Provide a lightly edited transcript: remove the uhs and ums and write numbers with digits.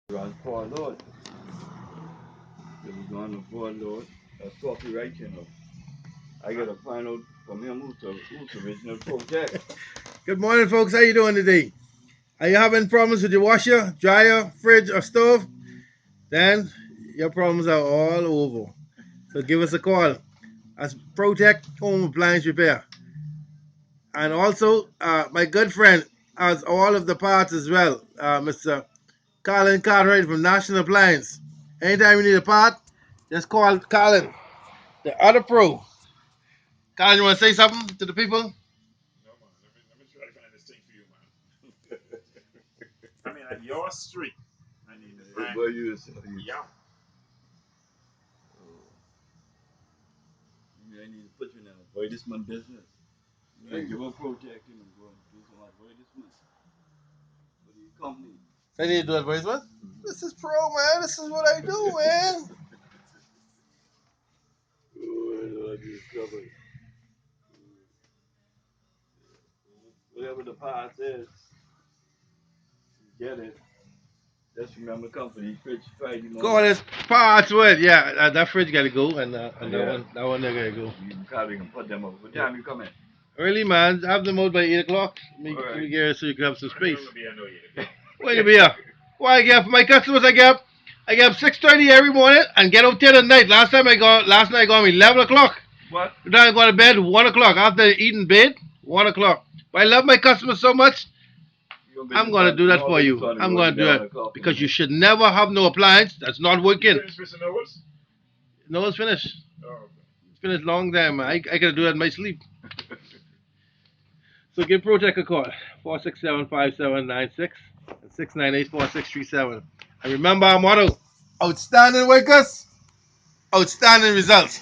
Run for load. It was on the board load. That's copyright, you know. I gotta find out from him who's original project. Good morning, folks. How you doing today? Are you having problems with your washer, dryer, fridge, or stove? Then your problems are all over. So give us a call. That's Protect Home Appliance Repair. And also, my good friend has all of the parts as well, Mr. Colin Cartwright from National Appliance. Anytime you need a part, just call Colin, the other pro. Colin, you want to say something to the people? No, man. Let me try to find this thing for you, man. I mean, at your street. I need to find. Where you Yeah. I need to put you in an advertisement business. You give a project him and go and do some advertisement for the company. So I need to do advertisement? This is pro, man. This is what I do, man. Oh, whatever the part is, get it. Just remember company, Fridge Friday Go morning. on this parts with, yeah. That fridge gotta go, and Yeah. that one there gotta go. You probably can put them up. What time you come in? Early, man. Have them out by 8 o'clock. Make Alright. it here so you can have some I space. don't be I know you. Wait a minute. Why I get for my customers? I get up 6:30 every morning and get out 10 at night. Last night I got home 11 o'clock. What? Then I go to bed 1 o'clock after eating bed 1 o'clock. But I love my customers so much. I'm gonna do that for you. I'm gonna do that because you should never have no appliance that's not working. Finish Mr. Knowles? No, it's finished. Oh, okay. It's finished long time. I gotta do that in my sleep. So give Protect a call, 467-5796 and 698-4637. And remember our motto, outstanding workers, outstanding results.